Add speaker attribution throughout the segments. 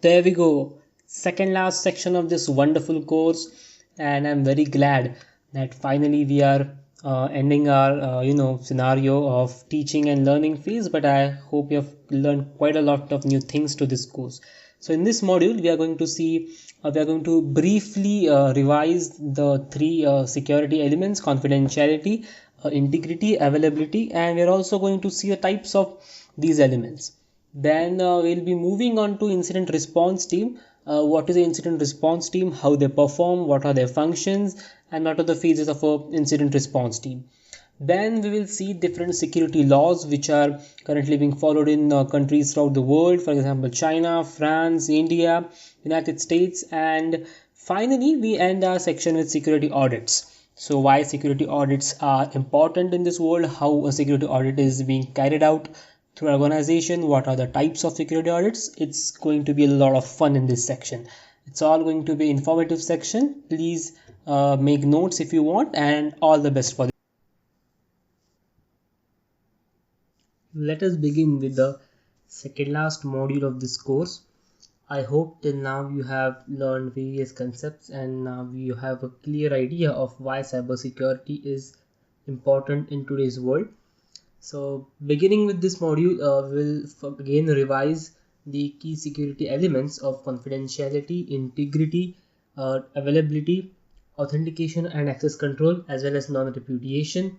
Speaker 1: There we go. Second last section of this wonderful course, and I'm very glad that finally we are ending our scenario of teaching and learning phase. But I hope you have learned quite a lot of new things to this course. So in this module, we are going to briefly revise the three security elements: confidentiality, integrity, availability, and we are also going to see the types of these elements. Then we'll be moving on to incident response team. What is the incident response team? How they perform? What are their functions? And what are the phases of a incident response team? Then we will see different security laws which are currently being followed in countries throughout the world. For example, China, France, India, United States, and finally we end our section with security audits. So why security audits are important in this world, how a security audit is being carried out through an organization, what are the types of security audits. It's going to be a lot of fun in this section. It's all going to be informative section. Please make notes if you want, and all the best for this. Let us begin with the second last module of this course. I hope till now you have learned various concepts and now you have a clear idea of why cybersecurity is important in today's world. So beginning with this module, we'll again revise the key security elements of confidentiality, integrity, availability, authentication and access control, as well as non-repudiation,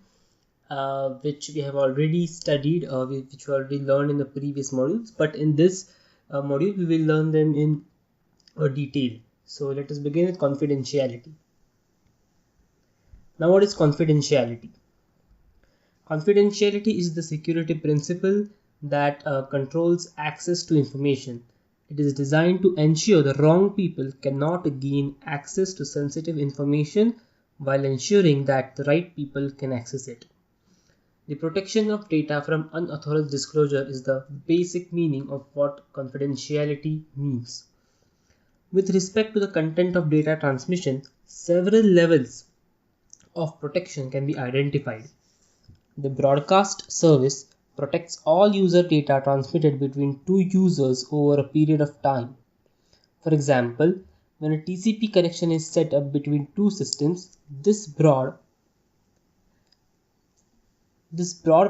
Speaker 1: which we have already studied, which we already learned in the previous modules. But in this module, we will learn them in detail. So let us begin with confidentiality. Now, what is confidentiality? Confidentiality is the security principle that controls access to information. It is designed to ensure the wrong people cannot gain access to sensitive information while ensuring that the right people can access it. The protection of data from unauthorized disclosure is the basic meaning of what confidentiality means. With respect to the content of data transmission, several levels of protection can be identified. The broadcast service protects all user data transmitted between two users over a period of time. For example, when a TCP connection is set up between two systems, this broad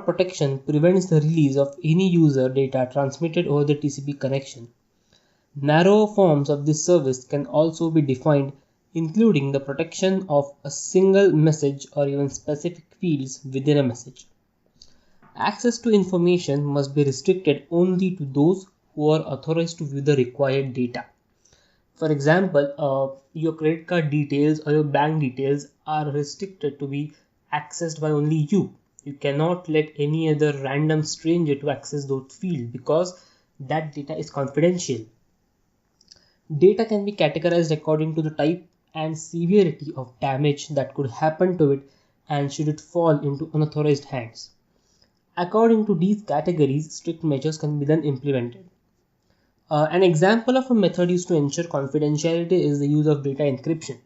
Speaker 1: protection prevents the release of any user data transmitted over the TCP connection. Narrower forms of this service can also be defined, including the protection of a single message or even specific fields within a message. Access to information must be restricted only to those who are authorized to view the required data. For example, your credit card details or your bank details are restricted to be accessed by only you. You cannot let any other random stranger to access those fields because that data is confidential. Data can be categorized according to the type and severity of damage that could happen to it and should it fall into unauthorized hands. According to these categories, strict measures can be then implemented. An example of a method used to ensure confidentiality is the use of data encryption.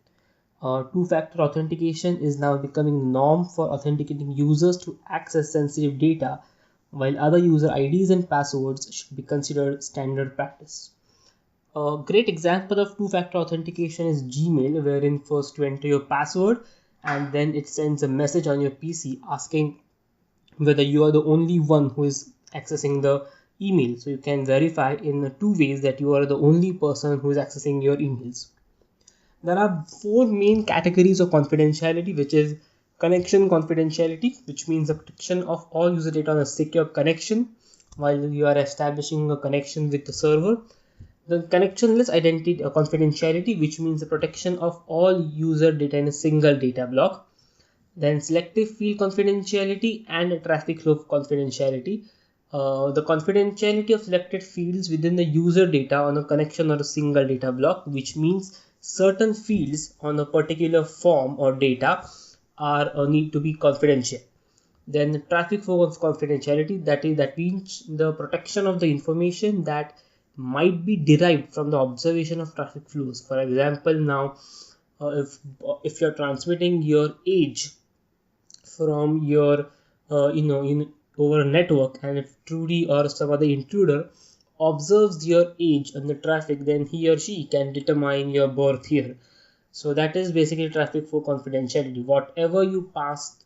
Speaker 1: Two-factor authentication is now becoming the norm for authenticating users to access sensitive data, while other user IDs and passwords should be considered standard practice. A great example of two-factor authentication is Gmail, wherein first you enter your password and then it sends a message on your PC asking whether you are the only one who is accessing the email. So you can verify in two ways that you are the only person who is accessing your emails. There are four main categories of confidentiality, which is connection confidentiality, which means the protection of all user data on a secure connection while you are establishing a connection with the server. The connectionless identity confidentiality, which means the protection of all user data in a single data block. Then selective field confidentiality and traffic flow confidentiality. The confidentiality of selected fields within the user data on a connection or a single data block, which means certain fields on a particular form or data are need to be confidential. Then the traffic flow of confidentiality, that means the protection of the information that might be derived from the observation of traffic flows. For example, now if you're transmitting your age from your over a network, and if Trudy or some other intruder observes your age on the traffic, then he or she can determine your birth year. So that is basically traffic for confidentiality. Whatever you pass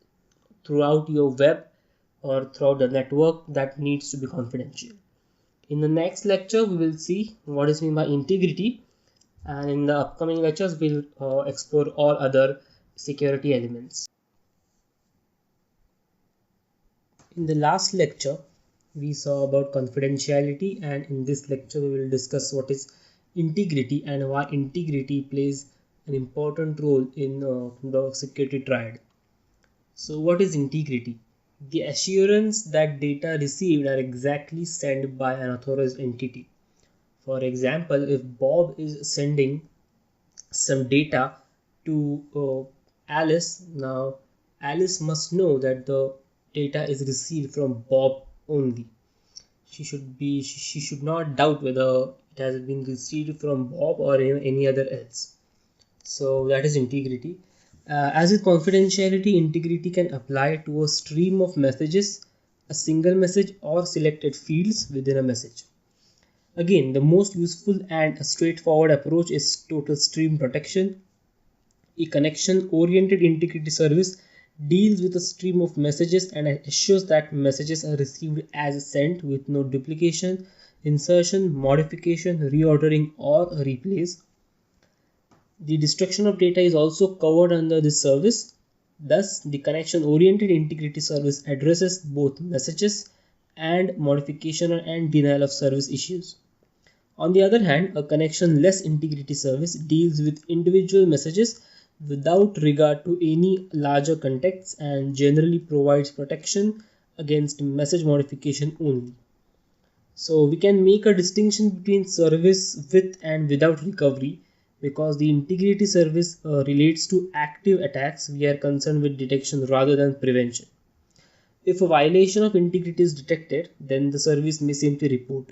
Speaker 1: throughout your web or throughout the network, that needs to be confidential. In the next lecture, we will see what is meant by integrity, and in the upcoming lectures, we'll explore all other security elements. In the last lecture, we saw about confidentiality, and in this lecture, we will discuss what is integrity and why integrity plays an important role in the security triad. So, what is integrity? The assurance that data received are exactly sent by an authorized entity. For example, if Bob is sending some data to Alice, now Alice must know that the data is received from Bob only. She should not doubt whether it has been received from Bob or any other else. So that is integrity. As with confidentiality, integrity can apply to a stream of messages, a single message, or selected fields within a message. Again, the most useful and a straightforward approach is total stream protection. A connection-oriented integrity service deals with a stream of messages and assures that messages are received as sent with no duplication, insertion, modification, reordering, or replays. The destruction of data is also covered under this service. Thus, the connection-oriented integrity service addresses both messages and modification and denial of service issues. On the other hand, a connection-less integrity service deals with individual messages without regard to any larger context and generally provides protection against message modification only. So we can make a distinction between service with and without recovery, because the integrity service relates to active attacks. We are concerned with detection rather than prevention. If a violation of integrity is detected, then the service may simply report.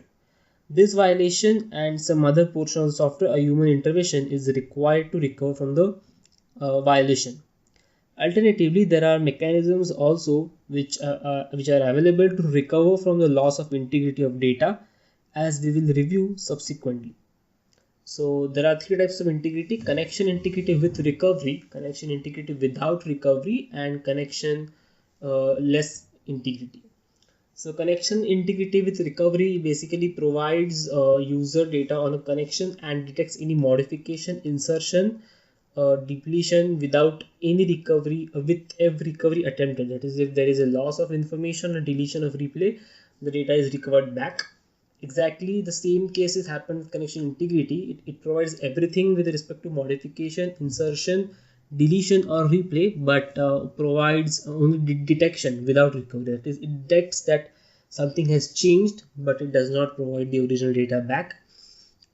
Speaker 1: This violation and some other portion of the software, a human intervention is required to recover from the violation. Alternatively, there are mechanisms also which are available to recover from the loss of integrity of data, as we will review subsequently. So there are three types of integrity: connection integrity with recovery, connection integrity without recovery, and connection less integrity. So connection integrity with recovery basically provides user data on a connection and detects any modification, insertion, depletion without any recovery, with every recovery attempted. That is, if there is a loss of information or deletion of replay, the data is recovered back. Exactly the same cases happen with connection integrity. It provides everything with respect to modification, insertion, deletion, or replay, but provides only detection without recovery. That is, it detects that something has changed, but it does not provide the original data back.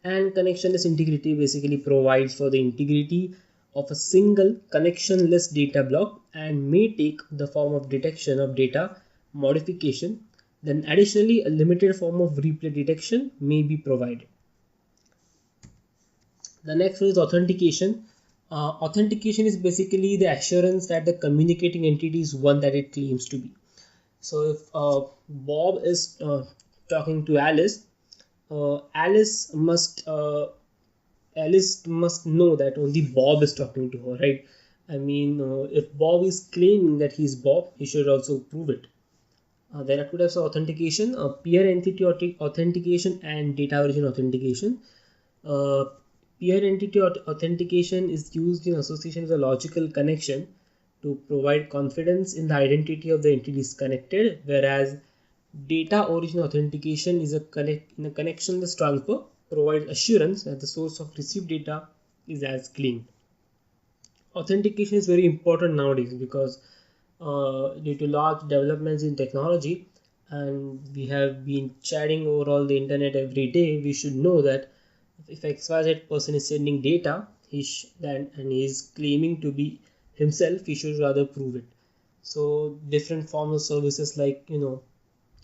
Speaker 1: And connectionless integrity basically provides for the integrity of a single connectionless data block and may take the form of detection of data modification. Then additionally, a limited form of replay detection may be provided. The next one is authentication. Authentication is basically the assurance that the communicating entity is one that it claims to be. So if Bob is talking to Alice, Alice must know that only Bob is talking to her, right? I mean, if Bob is claiming that he's Bob, he should also prove it. There are two types of authentication: peer entity authentication and data origin authentication. Peer entity authentication is used in association with a logical connection to provide confidence in the identity of the entities connected, whereas data origin authentication is in a connectionless transfer, provides assurance that the source of received data is as claimed. Authentication is very important nowadays because due to large developments in technology, and we have been chatting over all the internet every day, we should know that if XYZ person is sending data and he is claiming to be himself, he should rather prove it. So different forms of services like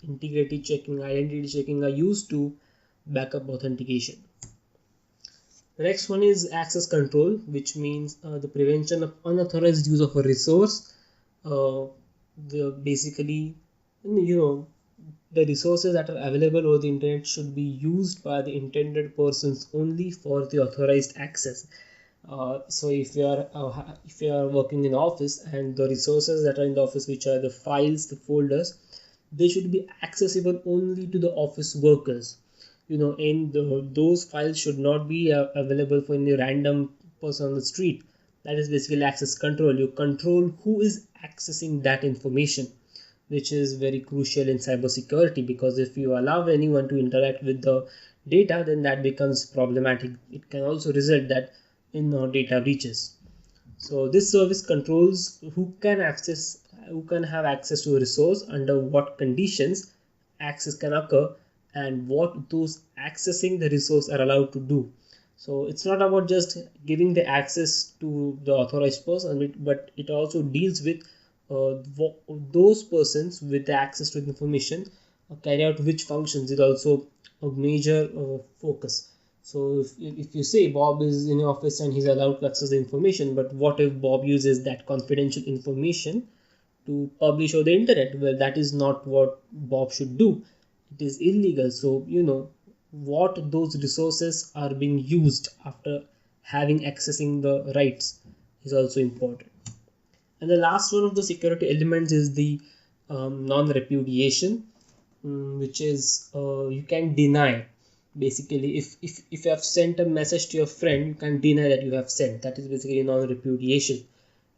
Speaker 1: integrity checking, identity checking are used to backup authentication. The next one is access control, which means the prevention of unauthorized use of a resource. Basically, the resources that are available over the internet should be used by the intended persons only for the authorized access. So if you are working in office, and the resources that are in the office, which are the files, the folders, they should be accessible only to the office workers. And those files should not be available for any random person on the street. That is basically access control. You control who is accessing that information, which is very crucial in cybersecurity, because if you allow anyone to interact with the data, then that becomes problematic. It can also result that in data breaches. So this service controls who can have access to a resource, under what conditions access can occur, and what those accessing the resource are allowed to do. So it's not about just giving the access to the authorized person, but it also deals with those persons with the access to the information carry out which functions is also a major focus. So if you say Bob is in the office and he's allowed to access the information, but what if Bob uses that confidential information to publish on the internet? Well, that is not what Bob should do. It is illegal. So what those resources are being used after having accessing the rights is also important. And the last one of the security elements is the non-repudiation, which is you can deny. Basically, if you have sent a message to your friend, you can deny that you have sent. That is basically non-repudiation.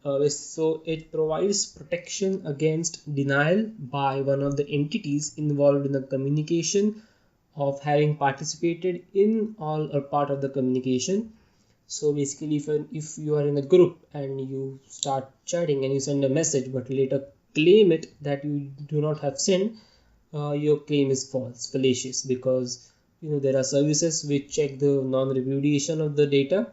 Speaker 1: So it provides protection against denial by one of the entities involved in the communication of having participated in all or part of the communication. So basically, if you are in a group and you start chatting and you send a message, but later claim it that you do not have sent, your claim is false, fallacious, because there are services which check the non-repudiation of the data,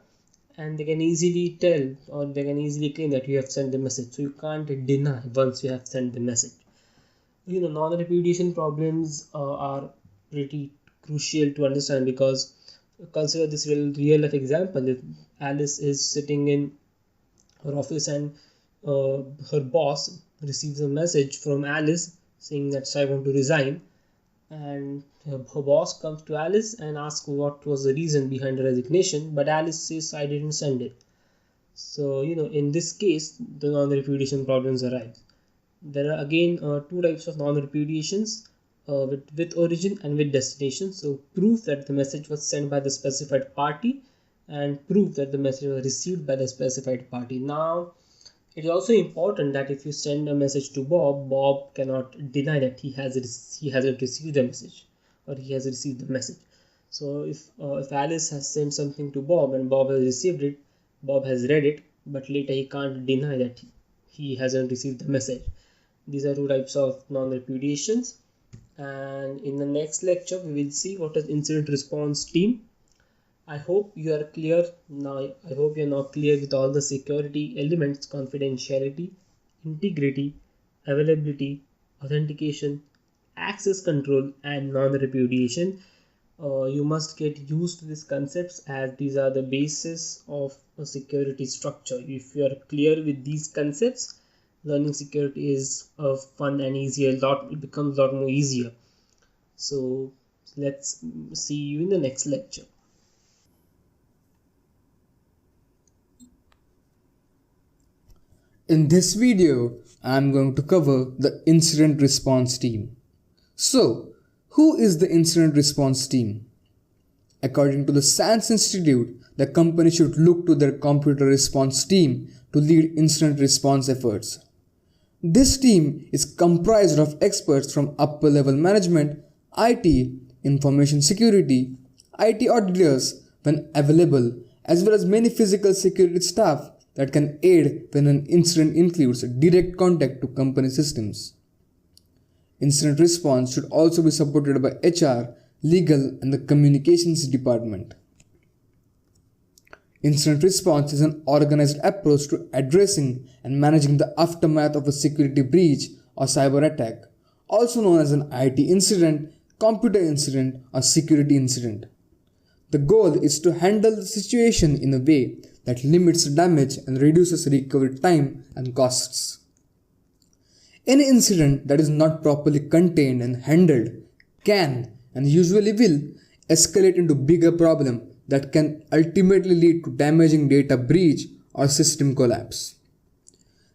Speaker 1: and they can easily tell, or they can easily claim that you have sent the message. So you can't deny once you have sent the message. Non-repudiation problems are pretty crucial to understand, because consider this real life example. If Alice is sitting in her office and her boss receives a message from Alice saying that I want to resign, and her boss comes to Alice and asks what was the reason behind the resignation, but Alice says I didn't send it. So in this case, the non-repudiation problems arise. There are again two types of non-repudiations, with origin and with destination. So proof that the message was sent by the specified party, and proof that the message was received by the specified party. Now it is also important that if you send a message to Bob, Bob cannot deny that he hasn't received the message, or he has received the message. So if Alice has sent something to Bob and Bob has received it, Bob has read it, but later he can't deny that he hasn't received the message. These are two types of non-repudiations. And in the next lecture we will see what is incident response team. I hope you are clear now. I hope you are now clear with all the security elements: confidentiality, integrity, availability, authentication, access control, and non-repudiation. You must get used to these concepts, as these are the basis of a security structure. If you are clear with these concepts, learning security is fun and easier. It becomes a lot more easier. So let's see you in the next lecture.
Speaker 2: In this video, I am going to cover the incident response team. So, who is the incident response team? According to the SANS Institute, the company should look to their computer response team to lead incident response efforts. This team is comprised of experts from upper level management, IT, information security, IT auditors when available, as well as many physical security staff that can aid when an incident includes direct contact to company systems. Incident response should also be supported by HR, legal, and the communications department. Incident response is an organized approach to addressing and managing the aftermath of a security breach or cyber attack, also known as an IT incident, computer incident, or security incident. The goal is to handle the situation in a way that limits damage and reduces recovery time and costs. Any incident that is not properly contained and handled can and usually will escalate into bigger problem that can ultimately lead to damaging data breach or system collapse.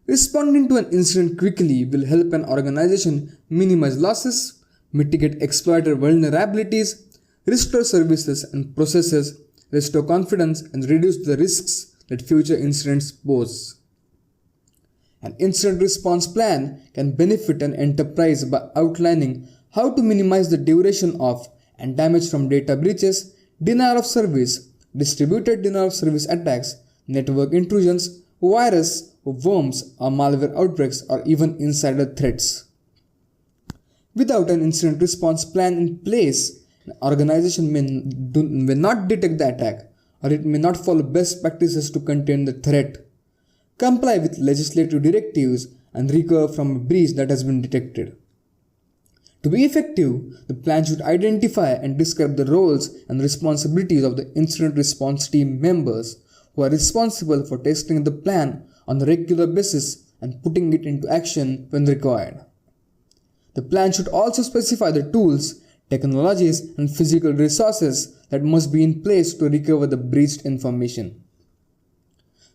Speaker 2: Responding to an incident quickly will help an organization minimize losses, mitigate exploiter vulnerabilities, restore services and processes, restore confidence, and reduce the risks that future incidents pose. An incident response plan can benefit an enterprise by outlining how to minimize the duration of and damage from data breaches, denial of service, distributed denial of service attacks, network intrusions, virus, worms or malware outbreaks, or even insider threats. Without an incident response plan in place, an organization may not detect the attack, or it may not follow best practices to contain the threat, comply with legislative directives, and recover from a breach that has been detected. To be effective, the plan should identify and describe the roles and responsibilities of the incident response team members who are responsible for testing the plan on a regular basis and putting it into action when required. The plan should also specify the tools, technologies, and physical resources that must be in place to recover the breached information.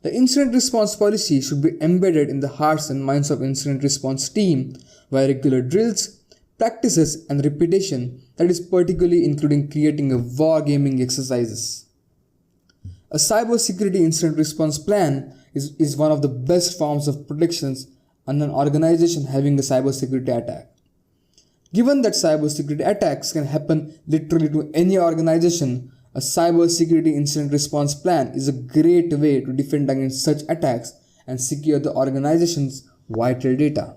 Speaker 2: The incident response policy should be embedded in the hearts and minds of incident response team via regular drills, practices, and repetition, that is particularly including creating a wargaming exercises. A cybersecurity incident response plan is one of the best forms of protections on an organization having a cybersecurity attack. Given that cybersecurity attacks can happen literally to any organization, a cybersecurity incident response plan is a great way to defend against such attacks and secure the organization's vital data.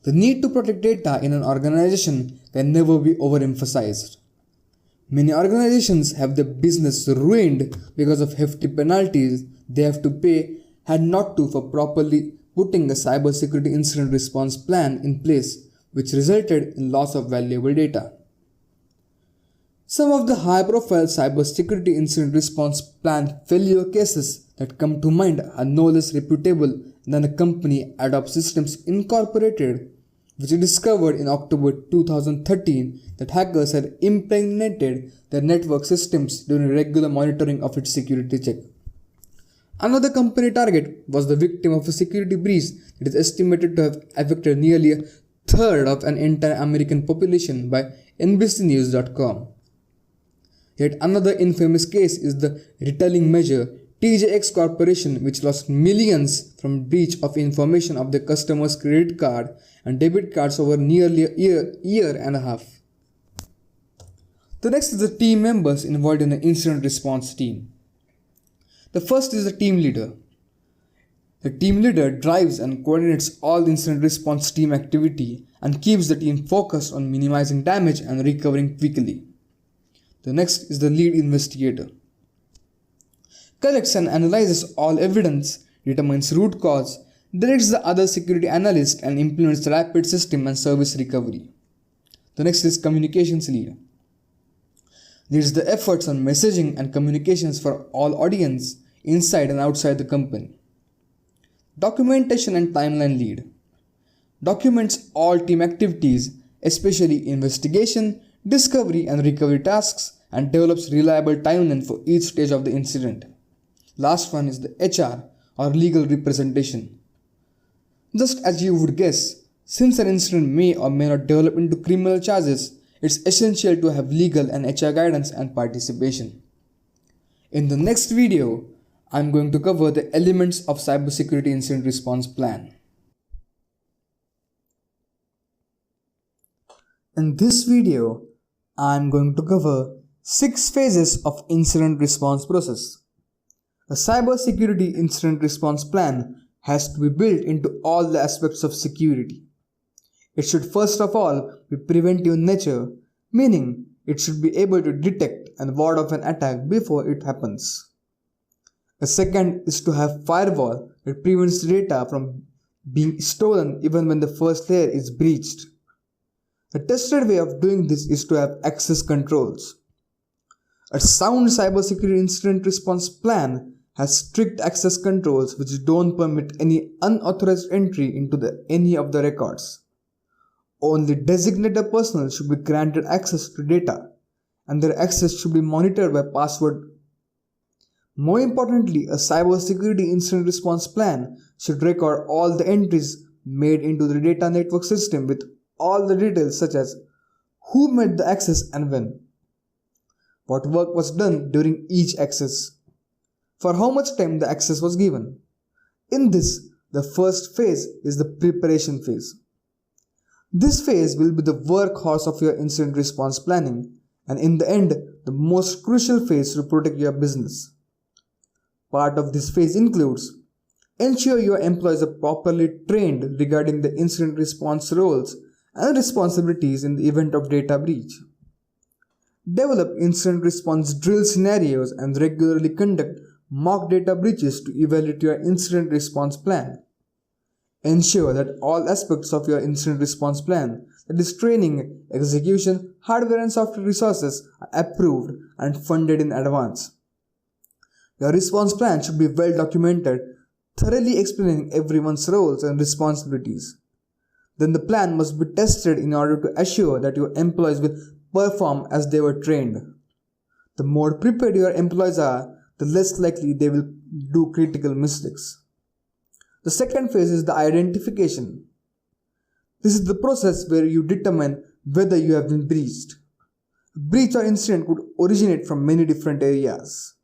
Speaker 2: The need to protect data in an organization can never be overemphasized. Many organizations have their business ruined because of hefty penalties they have to pay had not to for properly putting a cybersecurity incident response plan in place, which resulted in loss of valuable data. Some of the high-profile cybersecurity incident response plan failure cases that come to mind are no less reputable than a company Adobe Systems Incorporated, which discovered in October 2013 that hackers had impregnated their network systems during regular monitoring of its security check. Another company target was the victim of a security breach that is estimated to have affected nearly a third of an entire American population by NBCnews.com. Yet another infamous case is the retelling measure TJX Corporation, which lost millions from breach of information of their customers' credit card and debit cards over nearly a year and a half. The next is the team members involved in the incident response team. The first is the team leader. The team leader drives and coordinates all incident response team activity and keeps the team focused on minimizing damage and recovering quickly. The next is the lead investigator. Collects and analyzes all evidence, determines root cause, directs the other security analyst, and implements the rapid system and service recovery. The next is communications lead. Leads the efforts on messaging and communications for all audience inside and outside the company. Documentation and timeline lead. Documents all team activities, especially investigation, discovery, and recovery tasks, and develops reliable timeline for each stage of the incident. Last one is the HR or legal representation. Just as you would guess, since an incident may or may not develop into criminal charges, it's essential to have legal and HR guidance and participation. In the next video, I'm going to cover the elements of cybersecurity incident response plan. In this video, I'm going to cover 6 phases of incident response process. A cybersecurity incident response plan has to be built into all the aspects of security. It should first of all be preventive in nature, meaning it should be able to detect and ward off an attack before it happens. A second is to have firewall that prevents data from being stolen even when the first layer is breached. A tested way of doing this is to have access controls. A sound cybersecurity incident response plan has strict access controls which don't permit any unauthorized entry into any of the records. Only designated personnel should be granted access to data, and their access should be monitored by password. More importantly, a cybersecurity incident response plan should record all the entries made into the data network system with all the details such as who made the access and when, what work was done during each access, for how much time the access was given. In this, the first phase is the preparation phase. This phase will be the workhorse of your incident response planning, and in the end, the most crucial phase to protect your business. Part of this phase includes ensure your employees are properly trained regarding the incident response roles and responsibilities in the event of data breach. Develop incident response drill scenarios and regularly conduct mock data breaches to evaluate your incident response plan. Ensure that all aspects of your incident response plan, that is training, execution, hardware and software resources, are approved and funded in advance. Your response plan should be well documented, thoroughly explaining everyone's roles and responsibilities. Then the plan must be tested in order to assure that your employees will perform as they were trained. The more prepared your employees are, the less likely they will do critical mistakes. The second phase is the identification. This is the process where you determine whether you have been breached. A breach or incident could originate from many different areas.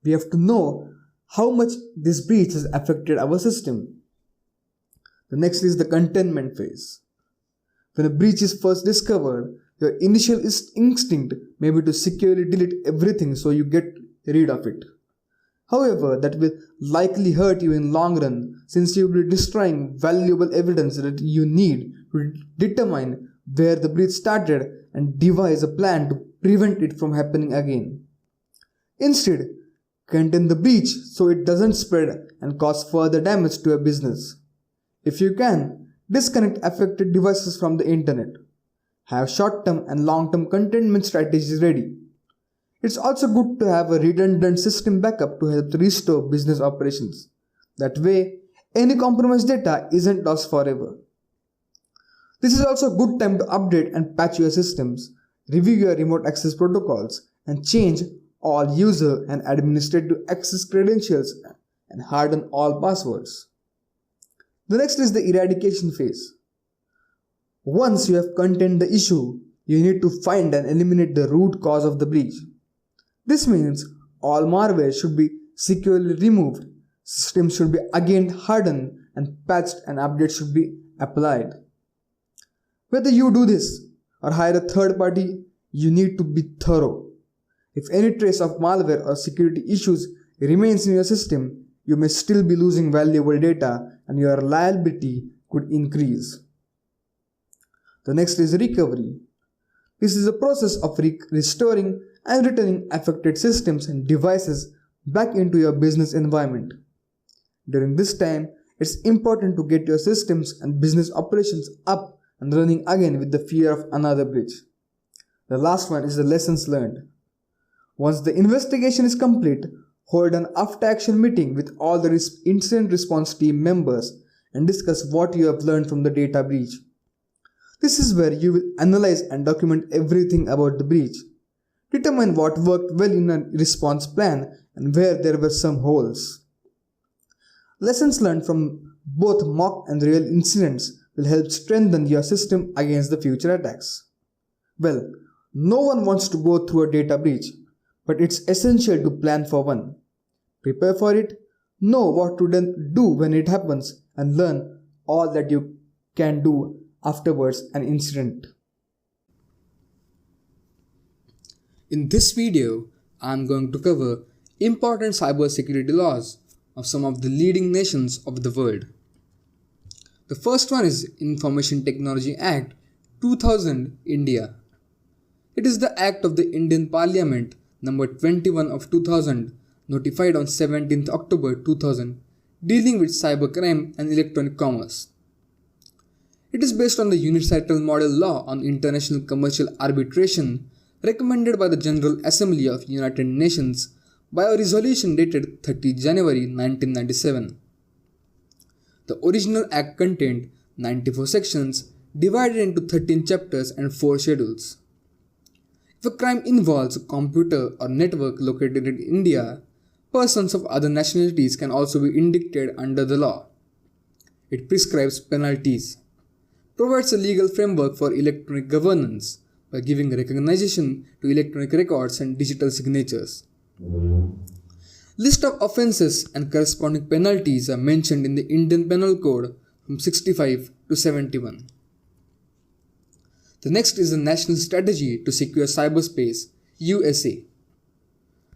Speaker 2: We have to know how much this breach has affected our system. The next is the containment phase. When a breach is first discovered, your initial instinct may be to securely delete everything so you get rid of it. However, that will likely hurt you in long run since you will be destroying valuable evidence that you need to determine where the breach started and devise a plan to prevent it from happening again. Instead, contain the breach so it doesn't spread and cause further damage to your business. If you can, disconnect affected devices from the internet. Have short-term and long-term containment strategies ready. It's also good to have a redundant system backup to help restore business operations. That way, any compromised data isn't lost forever. This is also a good time to update and patch your systems, review your remote access protocols, and change all user and administrative access credentials and harden all passwords. The next is the eradication phase. Once you have contained the issue, you need to find and eliminate the root cause of the breach. This means all malware should be securely removed, systems should be again hardened and patched, and updates should be applied. Whether you do this or hire a third party, you need to be thorough. If any trace of malware or security issues remains in your system, you may still be losing valuable data and your liability could increase. The next is recovery. This is a process of restoring and returning affected systems and devices back into your business environment. During this time, it's important to get your systems and business operations up and running again with the fear of another breach. The last one is the lessons learned. Once the investigation is complete, hold an after-action meeting with all the incident response team members and discuss what you have learned from the data breach. This is where you will analyze and document everything about the breach. Determine what worked well in a response plan and where there were some holes. Lessons learned from both mock and real incidents will help strengthen your system against the future attacks. Well, no one wants to go through a data breach, but it's essential to plan for one. Prepare for it, know what to do when it happens, and learn all that you can do afterwards an incident.
Speaker 3: In this video, I am going to cover important cybersecurity laws of some of the leading nations of the world. The first one is Information Technology Act 2000 India. It is the act of the Indian Parliament number 21 of 2000 notified on 17th October 2000 dealing with cybercrime and electronic commerce. It is based on the Universal Model Law on International Commercial Arbitration recommended by the General Assembly of United Nations by a resolution dated 30 January 1997. The original Act contained 94 sections divided into 13 chapters and 4 schedules. If a crime involves a computer or network located in India, persons of other nationalities can also be indicted under the law. It prescribes penalties, provides a legal framework for electronic governance by giving recognition to electronic records and digital signatures. List of offences and corresponding penalties are mentioned in the Indian Penal Code from 65 to 71. The next is the National Strategy to Secure Cyberspace, USA.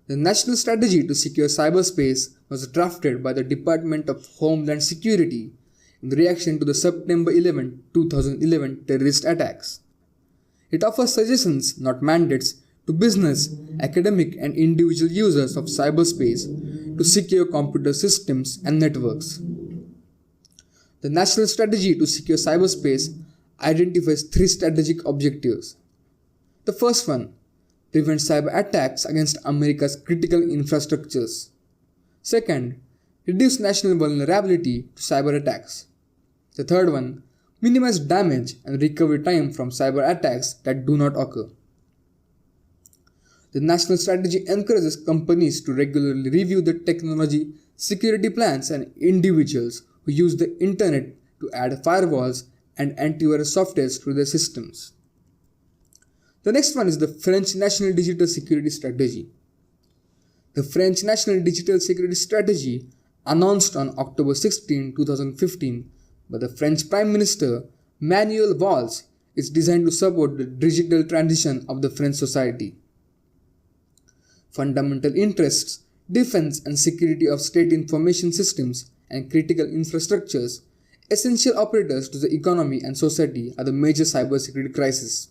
Speaker 3: The National Strategy to Secure Cyberspace was drafted by the Department of Homeland Security in reaction to the September 11, 2011 terrorist attacks. It offers suggestions, not mandates, to business, academic, and individual users of cyberspace to secure computer systems and networks. The National Strategy to Secure Cyberspace identifies 3 strategic objectives. The first one, prevent cyber attacks against America's critical infrastructures. Second, reduce national vulnerability to cyber attacks. The third one, minimize damage and recovery time from cyber attacks that do not occur. The national strategy encourages companies to regularly review the technology, security plans, and individuals who use the internet to add firewalls and antivirus softwares to their systems. The next one is the French National Digital Security Strategy. The French National Digital Security Strategy, announced on October 16, 2015 by the French Prime Minister Manuel Valls, is designed to support the digital transition of the French society. Fundamental interests, defense and security of state information systems and critical infrastructures, essential operators to the economy and society, are the major cybersecurity crises.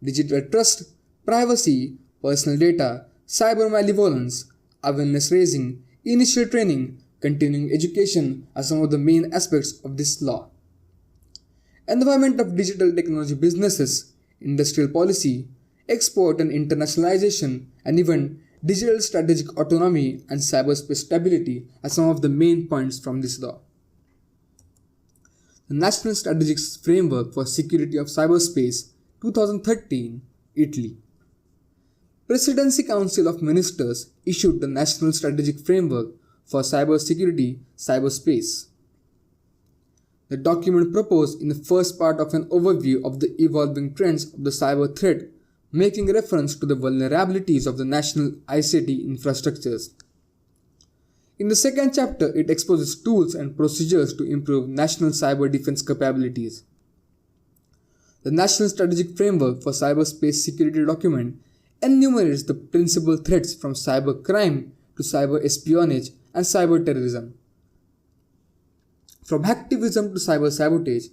Speaker 3: Digital trust, privacy, personal data, cyber malevolence, awareness raising, initial training, continuing education are some of the main aspects of this law. Environment of digital technology businesses, industrial policy, export and internationalization, and even digital strategic autonomy and cyberspace stability are some of the main points from this law. The National Strategic Framework for Security of Cyberspace, 2013, Italy. Presidency Council of Ministers issued the National Strategic Framework for Cybersecurity, Cyberspace. The document proposed in the first part of an overview of the evolving trends of the cyber threat, making reference to the vulnerabilities of the national ICT infrastructures. In the second chapter, it exposes tools and procedures to improve national cyber defense capabilities. The National Strategic Framework for Cyberspace Security document enumerates the principal threats from cyber crime to cyber espionage and cyber terrorism, from hacktivism to cyber sabotage,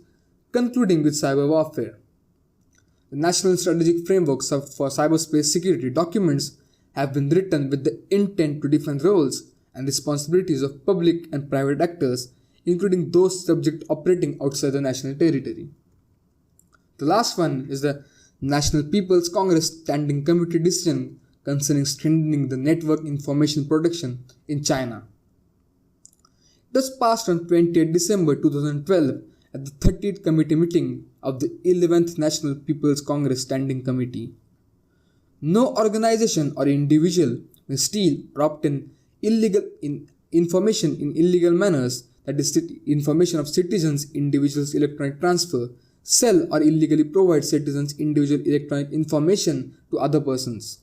Speaker 3: concluding with cyber warfare. The National Strategic Frameworks for Cyberspace Security documents have been written with the intent to define roles and responsibilities of public and private actors, including those subject operating outside the national territory. The last one is the National People's Congress Standing Committee decision concerning strengthening the network information protection in China. It was passed on 28 December 2012 at the 30th Committee meeting of the 11th National People's Congress Standing Committee. No organization or individual may steal or obtain illegal information in illegal manners, that is, information of citizens, individuals' electronic transfer, sell or illegally provide citizens' individual electronic information to other persons.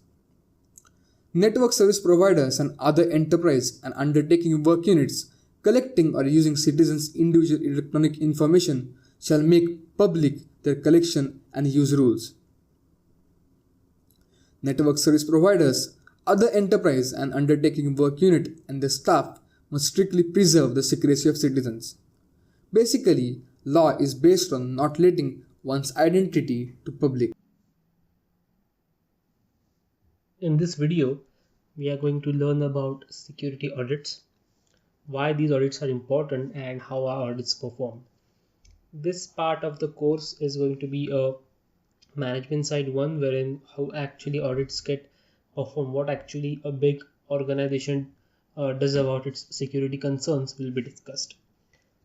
Speaker 3: Network service providers and other enterprise and undertaking work units collecting or using citizens' individual electronic information shall make public their collection and use rules. Network service providers, other enterprise and undertaking work unit and their staff must strictly preserve the secrecy of citizens. Basically, law is based on not letting one's identity to public.
Speaker 1: In this video, we are going to learn about security audits, why these audits are important, and how our audits perform. This part of the course is going to be a management side one, wherein how actually audits get perform, what actually a big organization does about its security concerns will be discussed.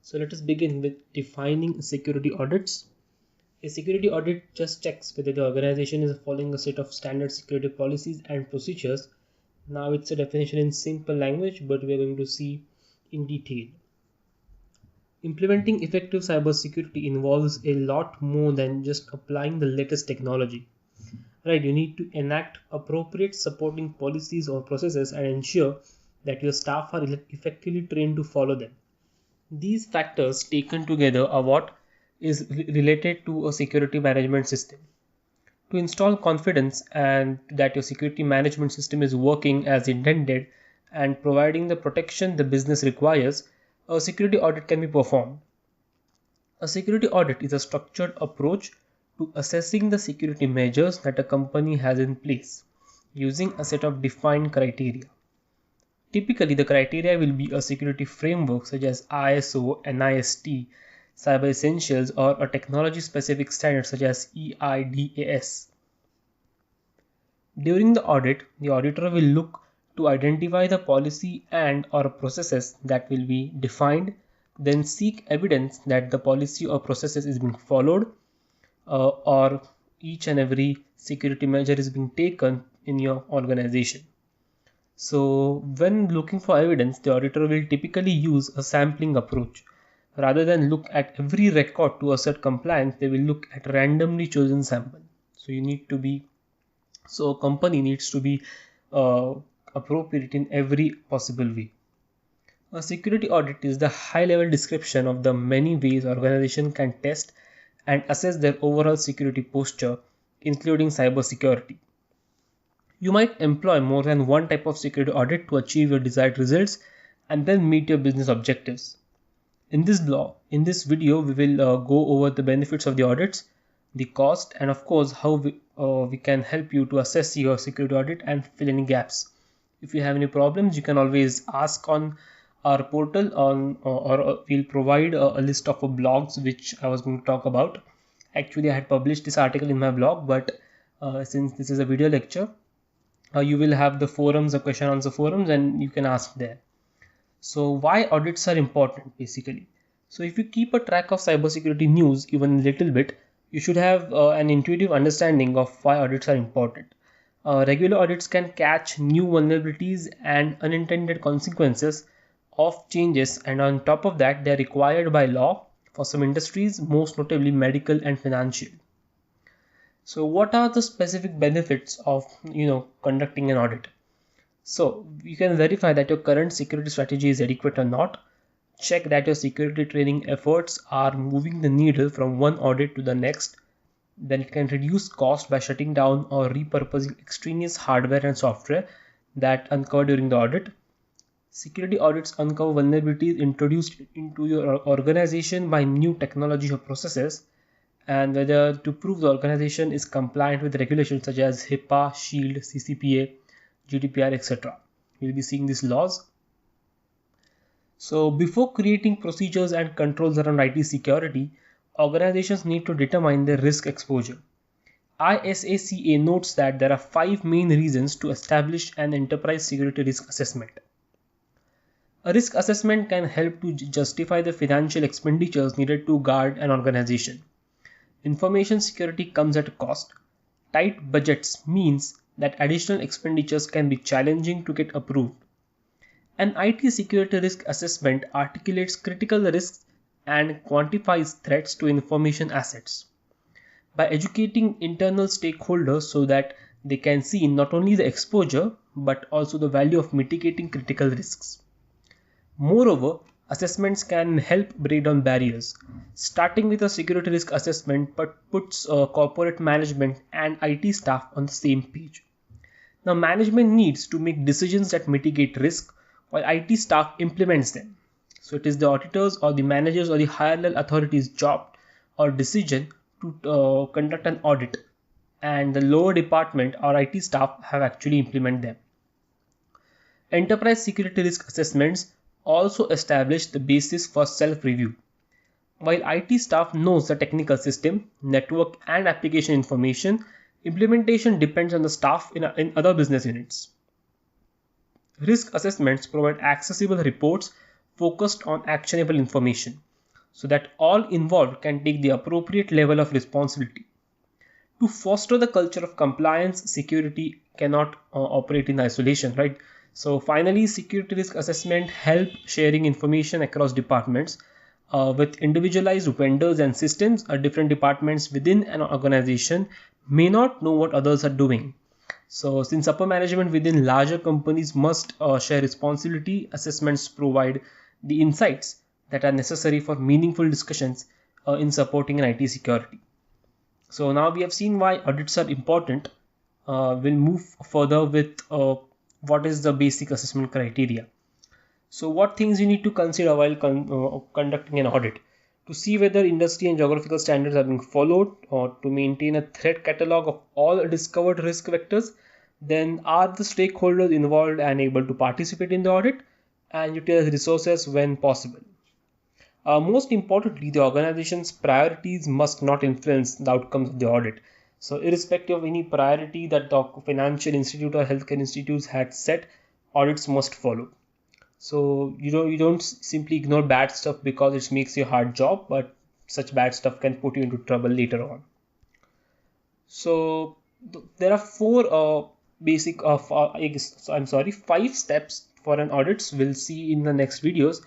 Speaker 1: So let us begin with defining security audits. A security audit just checks whether the organization is following a set of standard security policies and procedures. Now it's a definition in simple language, but we are going to see in detail. Implementing effective cybersecurity involves a lot more than just applying the latest technology. Right, you need to enact appropriate supporting policies or processes and ensure that your staff are effectively trained to follow them. These factors taken together are what is related to a security management system. To install confidence and that your security management system is working as intended and providing the protection the business requires, a security audit can be performed. A security audit is a structured approach to assessing the security measures that a company has in place using a set of defined criteria. Typically, the criteria will be a security framework such as ISO, NIST, Cyber Essentials, or a technology specific standard such as EIDAS. During the audit, the auditor will look to identify the policy and or processes that will be defined, then seek evidence that the policy or processes is being followed, or each and every security measure is being taken in your organization. So when looking for evidence, the auditor will typically use a sampling approach. Rather than look at every record to assert compliance, they will look at randomly chosen sample. So a company needs to be appropriate in every possible way. A security audit is the high-level description of the many ways organization can test and assess their overall security posture, including cybersecurity. You might employ more than one type of security audit to achieve your desired results and then meet your business objectives. In this video, we will go over the benefits of the audits, the cost, and of course how we can help you to assess your security audit and fill any gaps. If you have any problems, you can always ask on our portal or we'll provide a list of blogs which I was going to talk about. Actually, I had published this article in my blog, but since this is a video lecture, you will have the forums, the question answer forums, and you can ask there. So why audits are important basically? So if you keep a track of cybersecurity news even a little bit, you should have an intuitive understanding of why audits are important. Regular audits can catch new vulnerabilities and unintended consequences of changes, and on top of that, they are required by law for some industries, most notably medical and financial. So what are the specific benefits of conducting an audit? So you can verify that your current security strategy is adequate or not. Check that your security training efforts are moving the needle from one audit to the next. Then it can reduce cost by shutting down or repurposing extraneous hardware and software that uncovered during the audit. Security audits uncover vulnerabilities introduced into your organization by new technology or processes, and whether to prove the organization is compliant with regulations such as HIPAA, SHIELD, CCPA, GDPR, etc. We'll be seeing these laws. So before creating procedures and controls around IT security, organizations need to determine their risk exposure. ISACA notes that there are 5 main reasons to establish an enterprise security risk assessment. A risk assessment can help to justify the financial expenditures needed to guard an organization. Information security comes at a cost. Tight budgets means that additional expenditures can be challenging to get approved. An IT security risk assessment articulates critical risks and quantifies threats to information assets. By educating internal stakeholders so that they can see not only the exposure but also the value of mitigating critical risks. Moreover, assessments can help break down barriers. Starting with a security risk assessment puts corporate management and IT staff on the same page. Now, management needs to make decisions that mitigate risk while IT staff implements them. So it is the auditors or the managers or the higher level authorities' job or decision to conduct an audit, and the lower department or IT staff have actually implement them. Enterprise security risk assessments also establish the basis for self-review. While IT staff knows the technical system, network and application information, Implementation depends on the staff in other business units. Risk assessments provide accessible reports focused on actionable information so that all involved can take the appropriate level of responsibility. To foster the culture of compliance, security cannot operate in isolation, right? So finally, security risk assessment help sharing information across departments. With individualized vendors and systems, different departments within an organization may not know what others are doing. So since upper management within larger companies must share responsibility, assessments provide the insights that are necessary for meaningful discussions in supporting an IT security. So now we have seen why audits are important. We'll move further with what is the basic assessment criteria. So what things you need to consider while conducting an audit? To see whether industry and geographical standards are being followed, or to maintain a threat catalog of all discovered risk vectors. Then are the stakeholders involved and able to participate in the audit, and utilize resources when possible. Most importantly, the organization's priorities must not influence the outcomes of the audit. So, irrespective of any priority that the financial institute or healthcare institutes had set, audits must follow. So, you don't simply ignore bad stuff because it makes you a hard job, but such bad stuff can put you into trouble later on. So, there are five steps for an audit. We'll see in the next videos,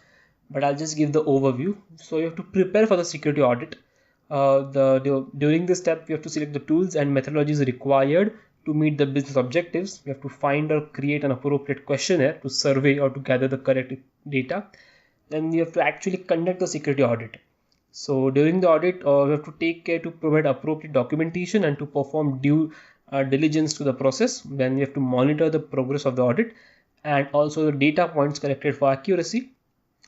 Speaker 1: but I'll just give the overview. So you have to prepare for the security audit. During this step, you have to select the tools and methodologies required to meet the business objectives. You have to find or create an appropriate questionnaire to survey or to gather the correct data. Then you have to actually conduct the security audit. So during the audit, you have to take care to provide appropriate documentation and to perform due diligence to the process. Then you have to monitor the progress of the audit and also the data points collected for accuracy.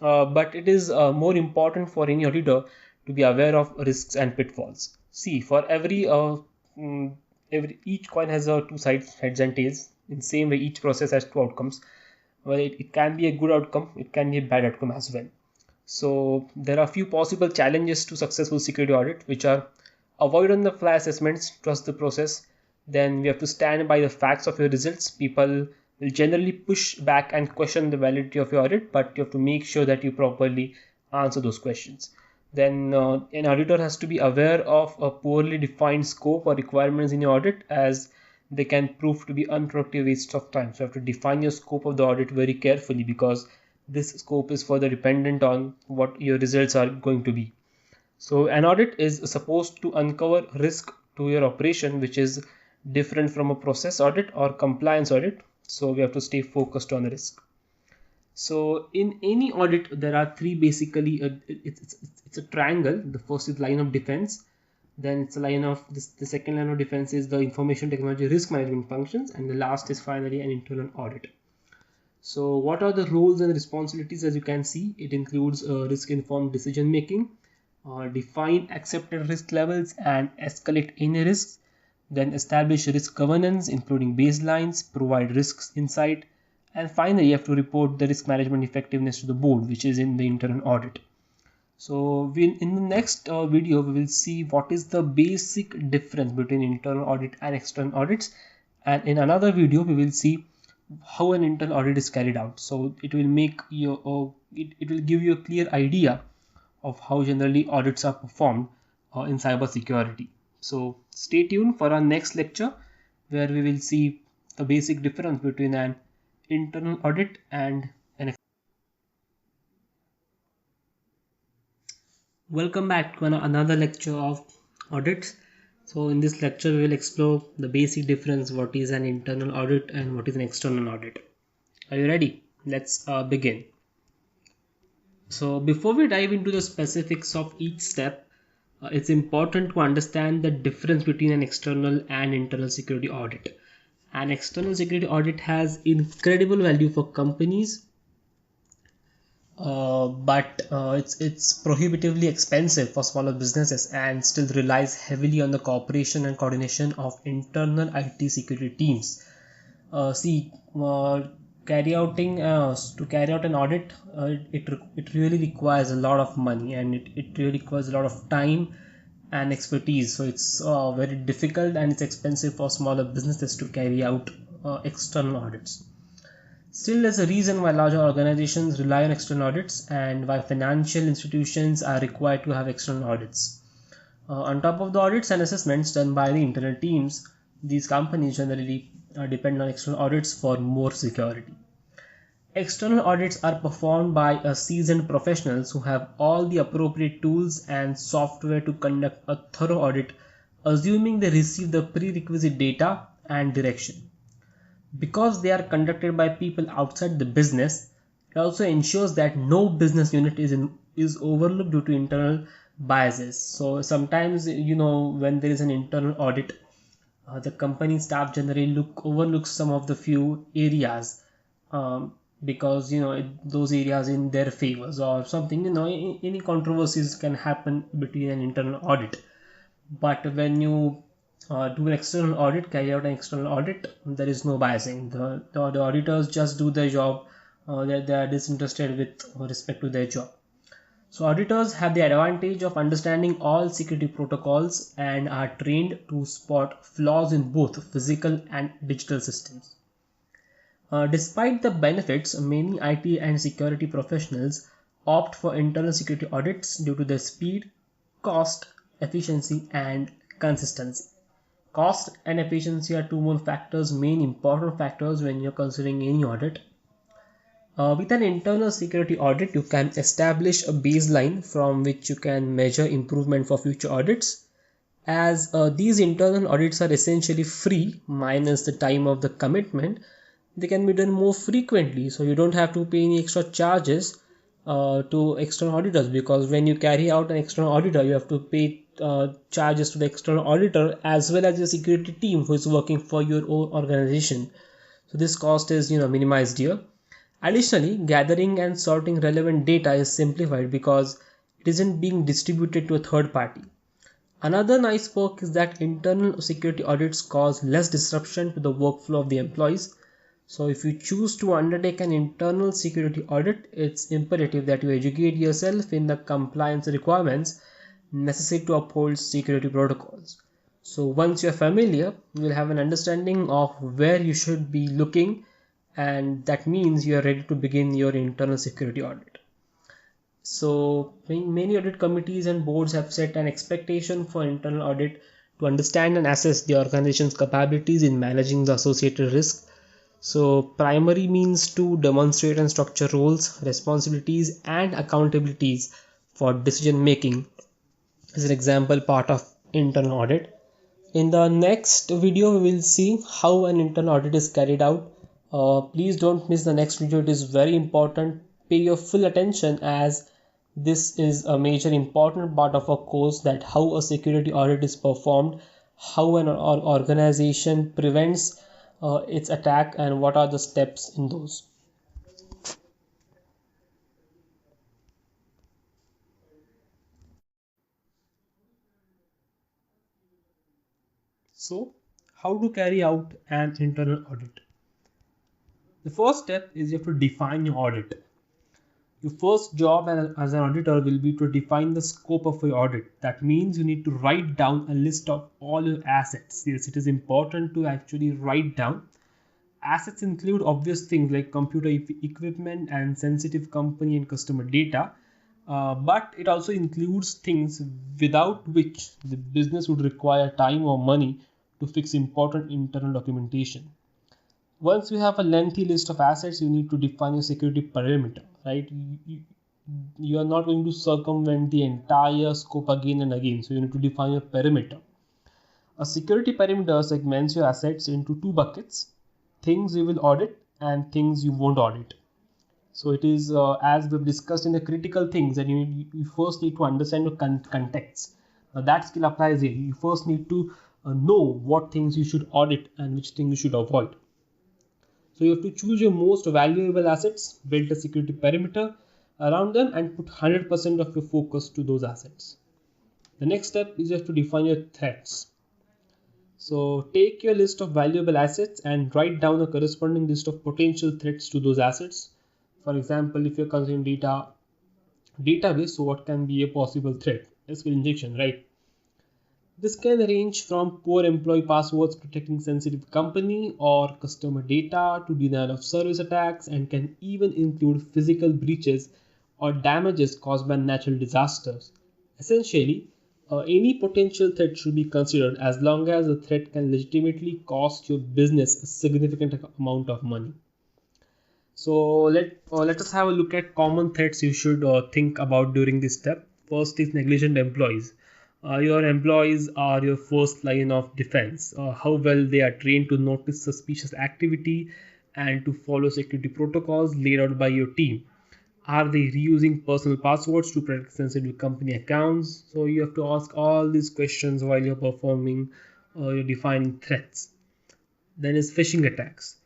Speaker 1: But it is more important for any auditor to be aware of risks and pitfalls. See, for each coin has two sides, heads and tails. In the same way, each process has two outcomes. Well, it can be a good outcome, it can be a bad outcome as well. So there are a few possible challenges to successful security audit, which are avoid on the fly assessments, trust the process. Then we have to stand by the facts of your results. People will generally push back and question the validity of your audit, but you have to make sure that you properly answer those questions. Then an auditor has to be aware of a poorly defined scope or requirements in your audit, as they can prove to be unproductive waste of time. So you have to define your scope of the audit very carefully, because this scope is further dependent on what your results are going to be. So an audit is supposed to uncover risk to your operation, which is different from a process audit or compliance audit. So we have to stay focused on the risk. So in any audit, there are three basically. It's a triangle. The first is line of defense. Then it's a line of the second line of defense is the information technology risk management functions, and the last is finally an internal audit. So what are the roles and responsibilities? As you can see, it includes risk informed decision making, define accepted risk levels and escalate any risks, then establish risk governance including baselines, provide risks insight, and finally you have to report the risk management effectiveness to the board, which is in the internal audit. So in the next video we will see what is the basic difference between internal audit and external audits, and in another video we will see how an internal audit is carried out. So it will make you it will give you a clear idea of how generally audits are performed in cyber security. So stay tuned for our next lecture, where we will see the basic difference between an internal audit and an. Welcome back to another lecture of audits. So in this lecture we will explore the basic difference, what is an internal audit and what is an external audit. Are you ready? Let's begin. So before we dive into the specifics of each step, it's important to understand the difference between an external and internal security audit. An external security audit has incredible value for companies, but it's prohibitively expensive for smaller businesses and still relies heavily on the cooperation and coordination of internal IT security teams. To carry out an audit, it really requires a lot of money, and it really requires a lot of time and expertise. So it's very difficult and it's expensive for smaller businesses to carry out external audits. Still, there's a reason why larger organizations rely on external audits and why financial institutions are required to have external audits. On top of the audits and assessments done by the internal teams, these companies generally depend on external audits for more security. External audits are performed by a seasoned professionals who have all the appropriate tools and software to conduct a thorough audit, assuming they receive the prerequisite data and direction. Because they are conducted by people outside the business, it also ensures that no business unit is overlooked due to internal biases. So sometimes, when there is an internal audit, the company staff generally overlooks some of the few areas, because those areas in their favors or something. Any controversies can happen between an internal audit. But when you do an external audit, carry out an external audit, there is no biasing. The auditors just do their job. They are disinterested with respect to their job. So auditors have the advantage of understanding all security protocols and are trained to spot flaws in both physical and digital systems. Despite the benefits, many IT and security professionals opt for internal security audits due to their speed, cost, efficiency, and consistency. Cost and efficiency are two more main important factors when you're considering any audit. With an internal security audit, you can establish a baseline from which you can measure improvement for future audits. As these internal audits are essentially free, minus the time of the commitment, they can be done more frequently. So you don't have to pay any extra charges to external auditors, because when you carry out an external auditor, you have to pay charges to the external auditor as well as the security team who is working for your own organization. So this cost is minimized here. Additionally, gathering and sorting relevant data is simplified because it isn't being distributed to a third party. Another nice perk is that internal security audits cause less disruption to the workflow of the employees. So if you choose to undertake an internal security audit, it's imperative that you educate yourself in the compliance requirements necessary to uphold security protocols. So once you're familiar, you will have an understanding of where you should be looking, and that means you are ready to begin your internal security audit. So many audit committees and boards have set an expectation for internal audit to understand and assess the organization's capabilities in managing the associated risk. So primary means to demonstrate and structure roles, responsibilities, and accountabilities for decision making is an example part of internal audit. In the next video, we will see how an internal audit is carried out. Please don't miss the next video. It is very important. Pay your full attention, as this is a major important part of our course, that how a security audit is performed, how an organization prevents its attack, and what are the steps in those. So, how to carry out an internal audit? The first step is you have to define your audit. Your first job as an auditor will be to define the scope of your audit. That means you need to write down a list of all your assets. Yes, it is important to actually write down. Assets include obvious things like computer equipment and sensitive company and customer data, but it also includes things without which the business would require time or money to fix important internal documentation. Once you have a lengthy list of assets, you need to define a security perimeter, right? You are not going to circumvent the entire scope again and again, so you need to define a perimeter. A security perimeter segments your assets into two buckets: things you will audit and things you won't audit. So it is as we've discussed in the critical things, that you first need to understand the context. That skill applies here. You first need to know what things you should audit and which things you should avoid. So you have to choose your most valuable assets, build a security perimeter around them, and put 100% of your focus to those assets. The next step is you have to define your threats. So take your list of valuable assets and write down a corresponding list of potential threats to those assets. For example, if you're considering database, so what can be a possible threat? SQL injection, right? This can range from poor employee passwords protecting sensitive company or customer data to denial of service attacks, and can even include physical breaches or damages caused by natural disasters. Essentially, any potential threat should be considered as long as the threat can legitimately cost your business a significant amount of money. So let us have a look at common threats you should think about during this step. First is negligent employees. Your employees are your first line of defense. How well they are trained to notice suspicious activity and to follow security protocols laid out by your team. Are they reusing personal passwords to protect sensitive company accounts? So you have to ask all these questions while you're performing you're defining threats. Then is phishing attacks.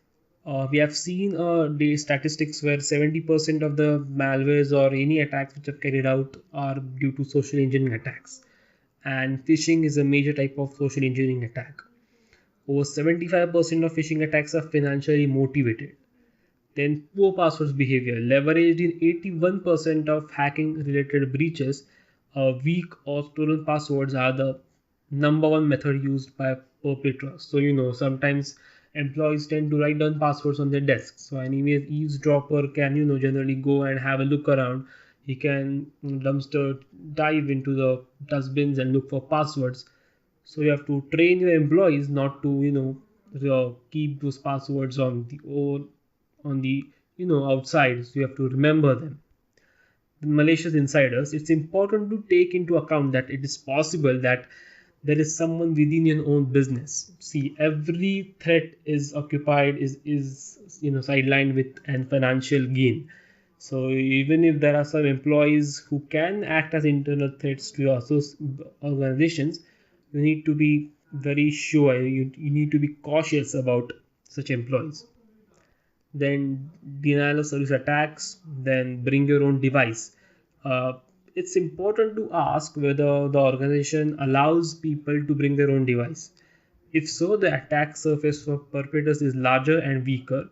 Speaker 1: We have seen the statistics where 70% of the malwares or any attacks which are carried out are due to social engineering attacks. And phishing is a major type of social engineering attack. Over 75% of phishing attacks are financially motivated. Then poor passwords behavior, leveraged in 81% of hacking related breaches. Weak or stolen passwords are the number one method used by perpetrators. So sometimes employees tend to write down passwords on their desks. So an eavesdropper can generally go and have a look around. He can dumpster dive into the dustbins and look for passwords. So you have to train your employees not to keep those passwords on the outside. So you have to remember them. The malicious insiders, it's important to take into account that it is possible that there is someone within your own business. See, every threat is occupied is sidelined with an financial gain. So even if there are some employees who can act as internal threats to your organizations, you need to be very sure, you need to be cautious about such employees. Then denial of service attacks, then bring your own device. It's important to ask whether the organization allows people to bring their own device. If so, the attack surface for perpetrators is larger and weaker.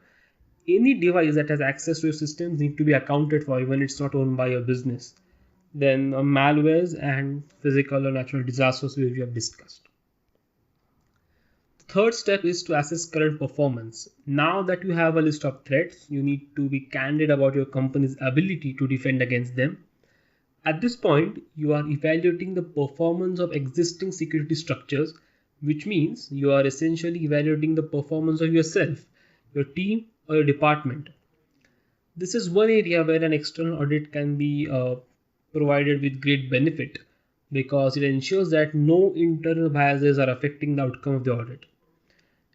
Speaker 1: Any device that has access to your systems need to be accounted for even it's not owned by your business. Then malwares and physical or natural disasters which we have discussed. Third step is to assess current performance. Now that you have a list of threats, you need to be candid about your company's ability to defend against them. At this point, you are evaluating the performance of existing security structures, which means you are essentially evaluating the performance of yourself, your team, or your department. This is one area where an external audit can be provided with great benefit because it ensures that no internal biases are affecting the outcome of the audit.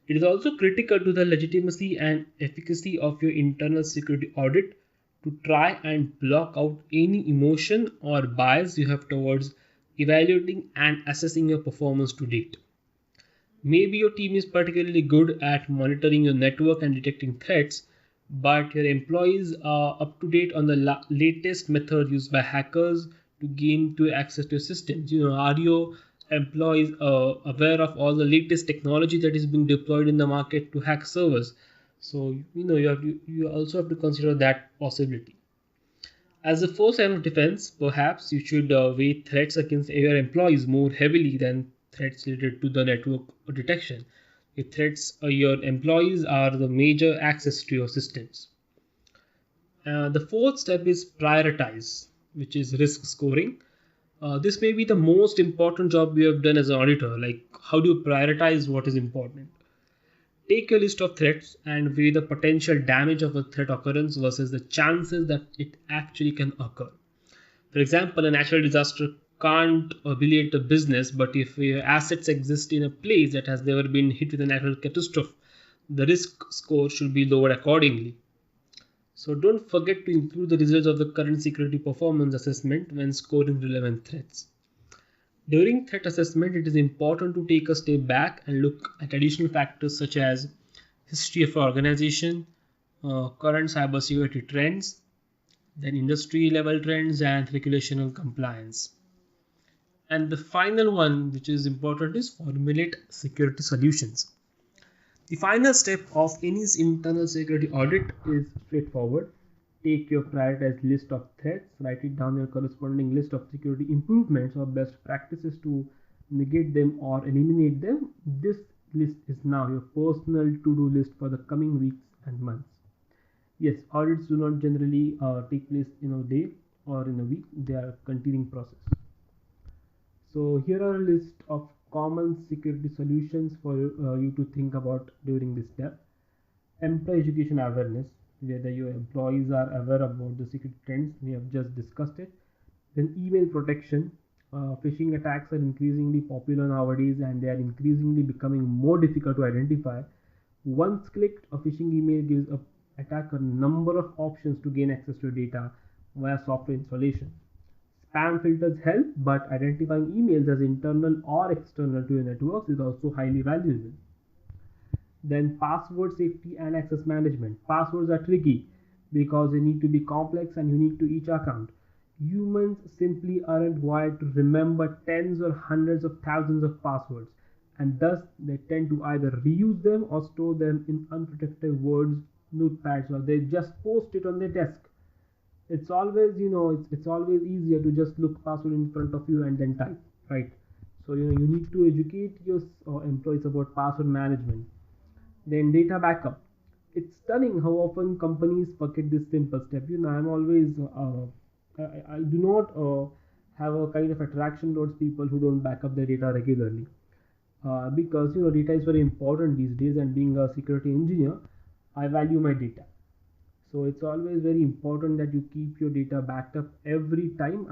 Speaker 1: It is also critical to the legitimacy and efficacy of your internal security audit to try and block out any emotion or bias you have towards evaluating and assessing your performance to date. Maybe your team is particularly good at monitoring your network and detecting threats, but your employees are up to date on the latest method used by hackers to gain access to your systems. Are your employees aware of all the latest technology that is being deployed in the market to hack servers? So you also have to consider that possibility. As a first line of defense, perhaps you should weigh threats against your employees more heavily than threats related to the network or detection. If threats your employees are the major access to your systems. The fourth step is prioritize, which is risk scoring. This may be the most important job you have done as an auditor. Like, how do you prioritize what is important? Take a list of threats and weigh the potential damage of a threat occurrence versus the chances that it actually can occur. For example, a natural disaster can't obviate a business, but if your assets exist in a place that has never been hit with a natural catastrophe, the risk score should be lowered accordingly. So don't forget to include the results of the current security performance assessment when scoring relevant threats. During threat assessment, it is important to take a step back and look at additional factors such as history of organization, current cybersecurity trends, then industry level trends and regulation and compliance. And the final one, which is important, is formulate security solutions. The final step of any internal security audit is straightforward. Take your prioritized list of threats, write it down your corresponding list of security improvements or best practices to negate them or eliminate them, this list is now your personal to-do list for the coming weeks and months. Yes, audits do not generally take place in a day or in a week. They are a continuing process. So here are a list of common security solutions for you to think about during this step. Employee education awareness, whether your employees are aware about the security trends, we have just discussed it. Then email protection. Phishing attacks are increasingly popular nowadays and they are increasingly becoming more difficult to identify. Once clicked, a phishing email gives a attacker a number of options to gain access to data via software installation. Spam filters help, but identifying emails as internal or external to your networks is also highly valuable. Then password safety and access management. Passwords are tricky because they need to be complex and unique to each account. Humans simply aren't wired to remember tens or hundreds of thousands of passwords, and thus they tend to either reuse them or store them in unprotected words, notepads, or they just post it on their desk. It's always, it's always easier to just look password in front of you and then type, right? So you need to educate your employees about password management. Then data backup. It's stunning how often companies forget this simple step. I'm always I do not have a kind of attraction towards people who don't back up their data regularly, because data is very important these days, and being a security engineer, I value my data. So it's always very important that you keep your data backed up every time.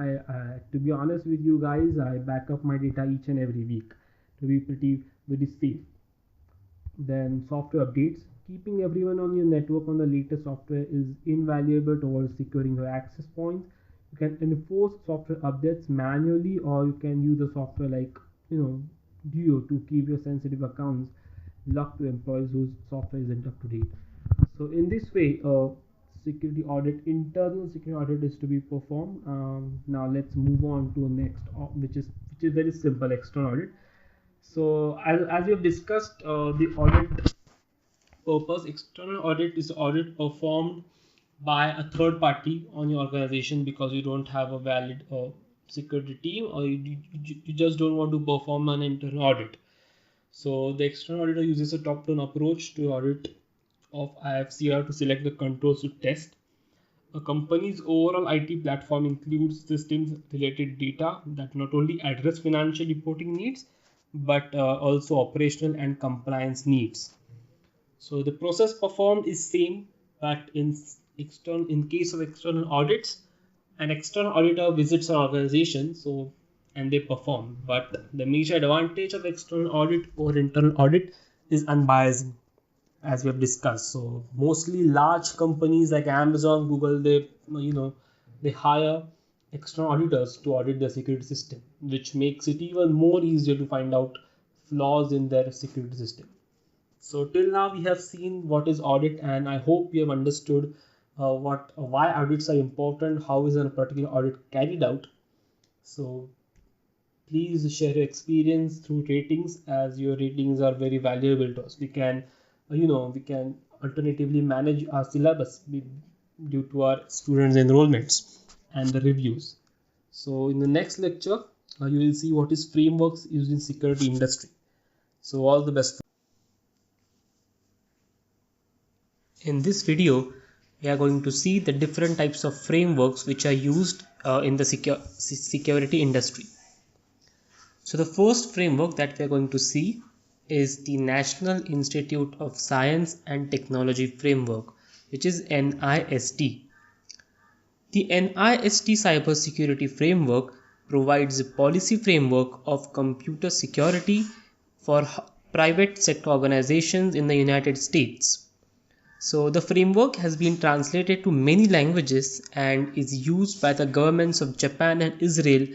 Speaker 1: To be honest with you guys, I back up my data each and every week to be pretty very safe. Then software updates. Keeping everyone on your network on the latest software is invaluable towards securing your access points. You can enforce software updates manually, or you can use a software like Duo to keep your sensitive accounts locked to employees whose software isn't up to date. So in this way, security audit, internal security audit is to be performed. Now let's move on to next, which is very simple, external audit. So as we have discussed, the audit purpose, external audit is audit performed by a third party on your organization because you don't have a valid security team, or you just don't want to perform an internal audit. So the external auditor uses a top-down approach to audit of IFCR to select the controls to test. A company's overall IT platform includes systems related data that not only address financial reporting needs but also operational and compliance needs. So the process performed is same, but in case of external audits, an external auditor visits an organization, and they perform. But the major advantage of external audit over internal audit is unbiasing, as we have discussed. So mostly large companies like Amazon, Google, they hire external auditors to audit their security system, which makes it even more easier to find out flaws in their security system. So till now we have seen what is audit, and I hope you have understood why audits are important, how is a particular audit carried out. So please share your experience through ratings, as your ratings are very valuable to us. We can alternatively manage our syllabus due to our students' enrollments and the reviews. So in the next lecture, you will see what is frameworks used in security industry. So all the best. In this video, we are going to see the different types of frameworks which are used in the security industry. So the first framework that we are going to see is the National Institute of Science and Technology Framework, which is NIST. The NIST Cybersecurity Framework provides a policy framework of computer security for private sector organizations in the United States. So the framework has been translated to many languages and is used by the governments of Japan and Israel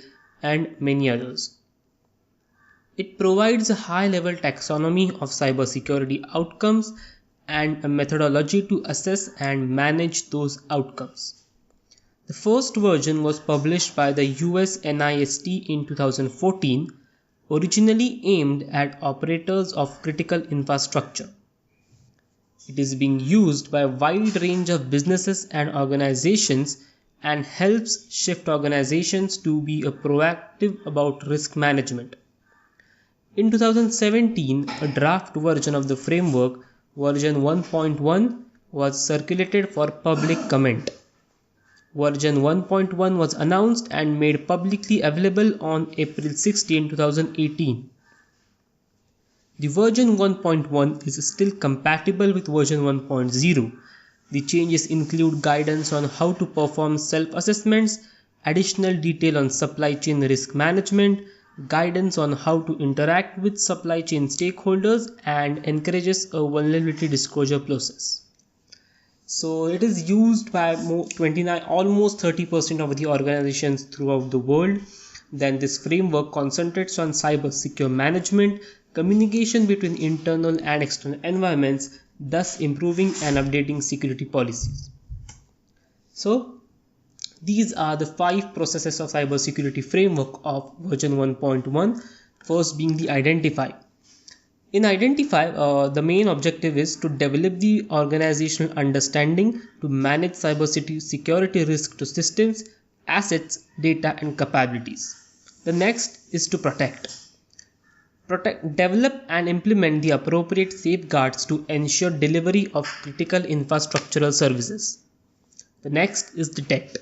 Speaker 1: and many others. It provides a high-level taxonomy of cybersecurity outcomes and a methodology to assess and manage those outcomes. The first version was published by the US NIST in 2014, originally aimed at operators of critical infrastructure. It is being used by a wide range of businesses and organizations and helps shift organizations to be proactive about risk management. In 2017, a draft version of the framework, version 1.1, was circulated for public comment. Version 1.1 was announced and made publicly available on April 16, 2018. The version 1.1 is still compatible with version 1.0. The changes include guidance on how to perform self-assessments, additional detail on supply chain risk management, guidance on how to interact with supply chain stakeholders, and encourages a vulnerability disclosure process. So it is used by almost 30% of the organizations throughout the world. Then this framework concentrates on cyber secure management, communication between internal and external environments, thus improving and updating security policies. So these are the 5 processes of cybersecurity framework of version 1.1. First being the identify. In identify, the main objective is to develop the organizational understanding to manage cybersecurity risk to systems, assets, data, and capabilities. The next is to protect. Develop and implement the appropriate safeguards to ensure delivery of critical infrastructural services. The next is detect.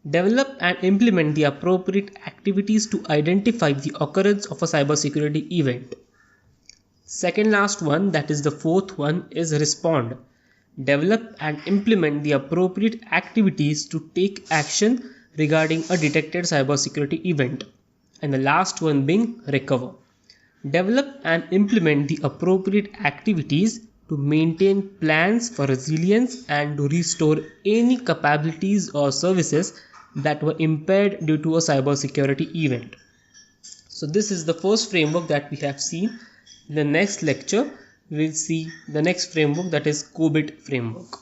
Speaker 1: Develop and implement the appropriate activities to identify the occurrence of a cybersecurity event. Second last one, that is the fourth one, is respond. Develop and implement the appropriate activities to take action regarding a detected cybersecurity event. And the last one being recover. Develop and implement the appropriate activities to maintain plans for resilience and to restore any capabilities or services that were impaired due to a cybersecurity event. So this is the first framework that we have seen. In the next lecture, we will see the next framework, that is COBIT framework.